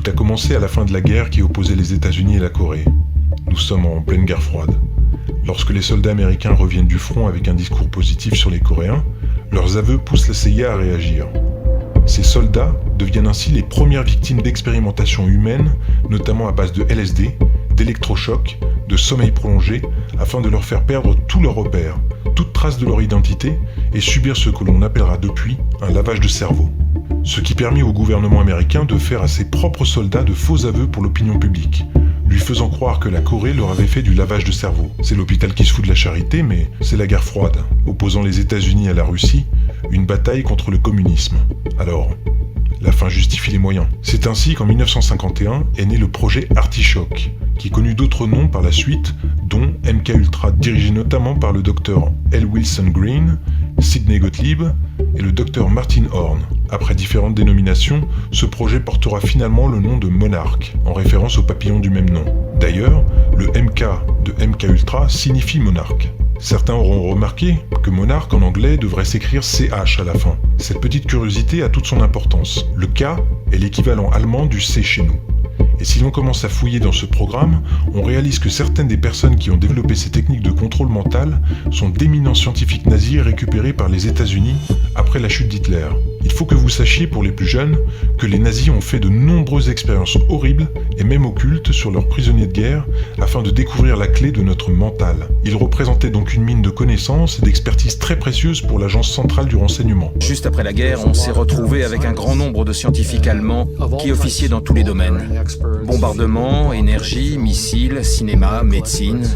Tout a commencé à la fin de la guerre qui opposait les États-Unis et la Corée. Nous sommes en pleine guerre froide. Lorsque les soldats américains reviennent du front avec un discours positif sur les Coréens, leurs aveux poussent la CIA à réagir. Ces soldats deviennent ainsi les premières victimes d'expérimentations humaines, notamment à base de LSD, d'électrochocs, de sommeil prolongé, afin de leur faire perdre tous leurs repères, toute trace de leur identité, et subir ce que l'on appellera depuis un lavage de cerveau. Ce qui permit au gouvernement américain de faire à ses propres soldats de faux aveux pour l'opinion publique, lui faisant croire que la Corée leur avait fait du lavage de cerveau. C'est l'hôpital qui se fout de la charité, mais c'est la guerre froide, opposant les États-Unis à la Russie, une bataille contre le communisme. Alors, la fin justifie les moyens. C'est ainsi qu'en 1951 est né le projet Artichoke, qui connut d'autres noms par la suite, dont MKUltra, dirigé notamment par le docteur L. Wilson Green, Sidney Gottlieb et le docteur Martin Horn. Après différentes dénominations, ce projet portera finalement le nom de Monarch, en référence au papillon du même nom. D'ailleurs, le MK de MKUltra signifie monarque. Certains auront remarqué que Monarch en anglais devrait s'écrire CH à la fin. Cette petite curiosité a toute son importance. Le K est l'équivalent allemand du C chez nous. Et si l'on commence à fouiller dans ce programme, on réalise que certaines des personnes qui ont développé ces techniques de contrôle mental sont d'éminents scientifiques nazis récupérés par les États-Unis après la chute d'Hitler. Il faut que vous sachiez, pour les plus jeunes, que les nazis ont fait de nombreuses expériences horribles et même occultes sur leurs prisonniers de guerre afin de découvrir la clé de notre mental. Ils représentaient donc une mine de connaissances et d'expertise très précieuse pour l'agence centrale du renseignement. Juste après la guerre, on s'est retrouvé avec un grand nombre de scientifiques allemands qui officiaient dans tous les domaines. Bombardement, énergie, missiles, cinéma, médecine.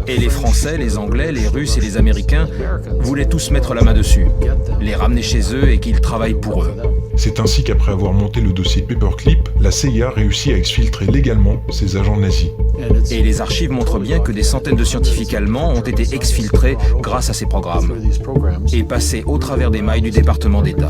Et les Français, les Anglais, les Russes et les Américains voulaient tous mettre la main dessus, les ramener chez eux et qu'ils travaillent pour eux. C'est ainsi qu'après avoir monté le dossier Paperclip, la CIA réussit à exfiltrer légalement ces agents nazis. Et les archives montrent bien que des centaines de scientifiques allemands ont été exfiltrés grâce à ces programmes et passés au travers des mailles du département d'État.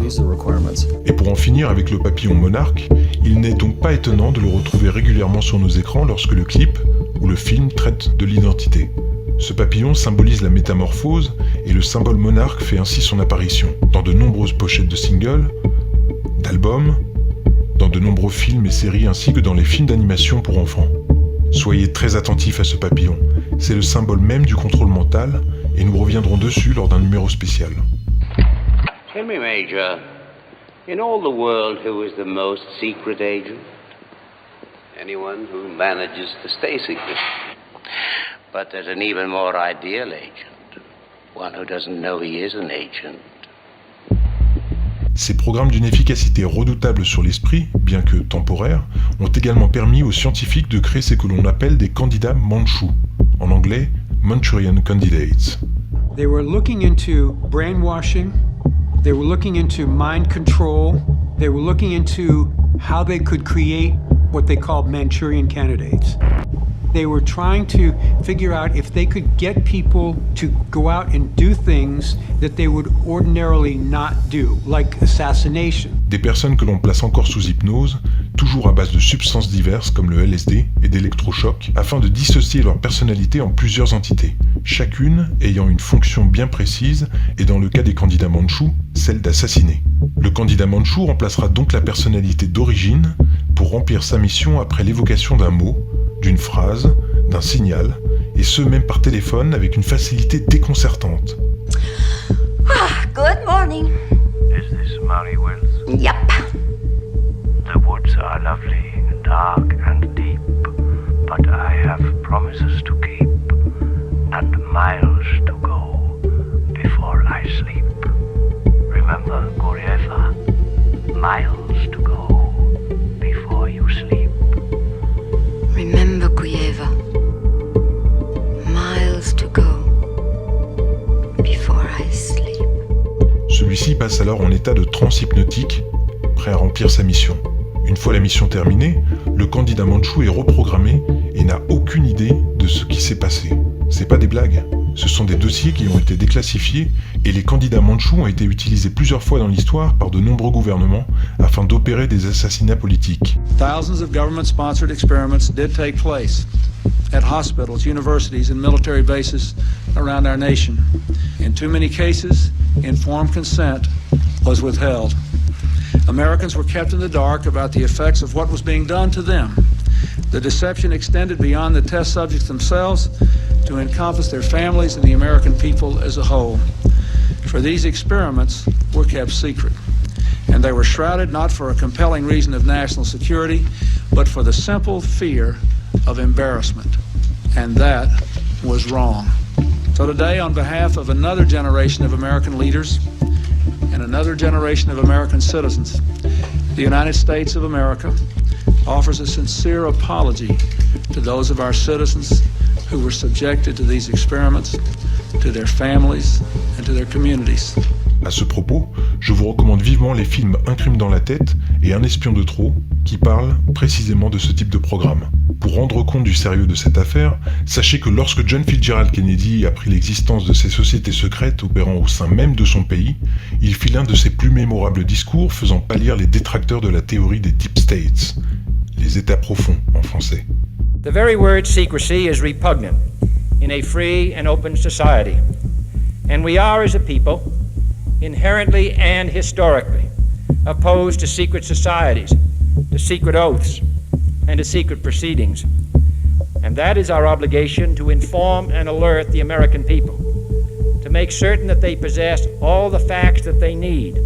Et pour en finir avec le papillon Monarch, il n'est donc pas étonnant de le retrouver régulièrement sur nos écrans lorsque le clip ou le film traite de l'identité. Ce papillon symbolise la métamorphose et le symbole monarque fait ainsi son apparition dans de nombreuses pochettes de singles, d'albums, dans de nombreux films et séries ainsi que dans les films d'animation pour enfants. Soyez très attentifs à ce papillon, c'est le symbole même du contrôle mental et nous reviendrons dessus lors d'un numéro spécial. Tell me, Major, in all the world, who is the most secret agent? Anyone who manages to stay secret. But there's an even more ideal agent, one who doesn't know he is an agent. Ces programmes d'une efficacité redoutable sur l'esprit, bien que temporaires, ont également permis aux scientifiques de créer ce que l'on appelle des candidats mandchous, en anglais Manchurian Candidates. They were looking into brainwashing, they were looking into mind control, they were looking into how they could create what they called Manchurian candidates. They were trying to figure out if they could get people to go out and do things that they would ordinarily not do, like assassination. Des personnes que l'on place encore sous hypnose, toujours à base de substances diverses comme le LSD et d'électrochocs, afin de dissocier leur personnalité en plusieurs entités, chacune ayant une fonction bien précise et dans le cas des candidats mandchous, celle d'assassiner. Le candidat mandchou remplacera donc la personnalité d'origine pour remplir sa mission après l'évocation d'un mot, d'une phrase, d'un signal, et ce même par téléphone avec une facilité déconcertante. Good morning. Is this Murray Wills? Yep. The woods are lovely, dark and deep, but I have promises to keep and miles to go before I sleep. Remember, Gorieva, miles to go before you sleep. Remember, Kuyeva. Miles to go before I sleep. Celui-ci passe alors en état de transe hypnotique, prêt à remplir sa mission. Une fois la mission terminée, le candidat mandchou est reprogrammé et n'a aucune idée de ce qui s'est passé. C'est pas des blagues, ce sont des dossiers qui ont été déclassifiés et les candidats mandchous ont été utilisés plusieurs fois dans l'histoire par de nombreux gouvernements afin d'opérer des assassinats politiques. Thousands of government-sponsored experiments did take place at hospitals, universities, and military bases around our nation. In too many cases, informed consent was withheld. Americans were kept in the dark about the effects of what was being done to them. The deception extended beyond the test subjects themselves to encompass their families and the American people as a whole. For these experiments were kept secret, and they were shrouded not for a compelling reason of national security, but for the simple fear of embarrassment. And that was wrong. So today, on behalf of another generation of American leaders and another generation of American citizens, the United States of America offers a sincere apology to those of our citizens who were subjected to these experiments, to their families, and to their communities. À ce propos, je vous recommande vivement les films Un crime dans la tête et Un espion de trop, qui parlent précisément de ce type de programme. Pour rendre compte du sérieux de cette affaire, sachez que lorsque John Fitzgerald Kennedy apprit l'existence de ces sociétés secrètes opérant au sein même de son pays, il fit l'un de ses plus mémorables discours faisant pâlir les détracteurs de la théorie des Deep States, les États profonds en français. The very word secrecy is repugnant in a free and open society, and we are, as a people, inherently and historically opposed to secret societies, to secret oaths, and to secret proceedings. And that is our obligation, to inform and alert the American people, to make certain that they possess all the facts that they need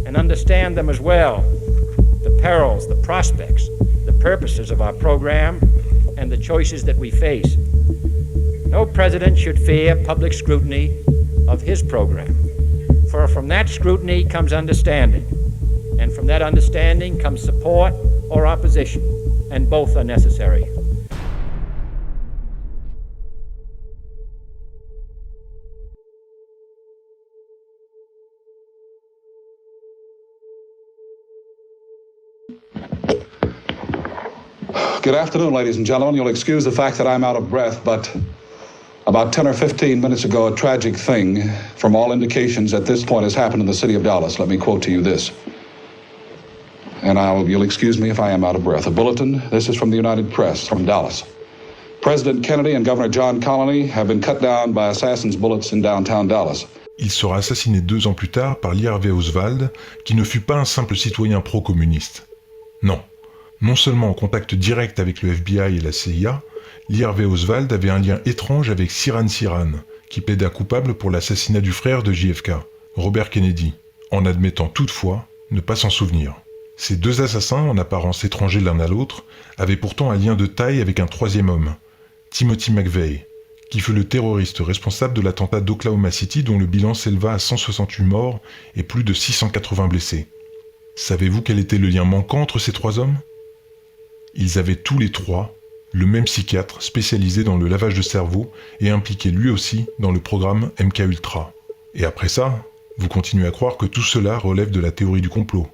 and understand them as well, the perils, the prospects, the purposes of our program, and the choices that we face. No president should fear public scrutiny of his program, for from that scrutiny comes understanding, and from that understanding comes support or opposition, and both are necessary. Good afternoon, ladies and gentlemen. You'll excuse the fact that I'm out of breath, but about 10 or 15 minutes ago, a tragic thing, from all indications at this point, has happened in the city of Dallas. Let me quote to you this. And you'll excuse me if I am out of breath. A bulletin, this is from the United Press, from Dallas. President Kennedy and Governor John Connally have been cut down by assassin's bullets in downtown Dallas. Il sera assassiné 2 ans plus tard par Lee Harvey Oswald, qui ne fut pas un simple citoyen pro-communiste. Non. Non seulement en contact direct avec le FBI et la CIA, Lee Harvey Oswald avait un lien étrange avec Sirhan Sirhan, qui plaida coupable pour l'assassinat du frère de JFK, Robert Kennedy, en admettant toutefois ne pas s'en souvenir. Ces 2 assassins, en apparence étrangers l'un à l'autre, avaient pourtant un lien de taille avec un troisième homme, Timothy McVeigh, qui fut le terroriste responsable de l'attentat d'Oklahoma City dont le bilan s'éleva à 168 morts et plus de 680 blessés. Savez-vous quel était le lien manquant entre ces 3 hommes ? Ils avaient tous les 3 le même psychiatre spécialisé dans le lavage de cerveau et impliqué lui aussi dans le programme MKUltra. Et après ça, vous continuez à croire que tout cela relève de la théorie du complot.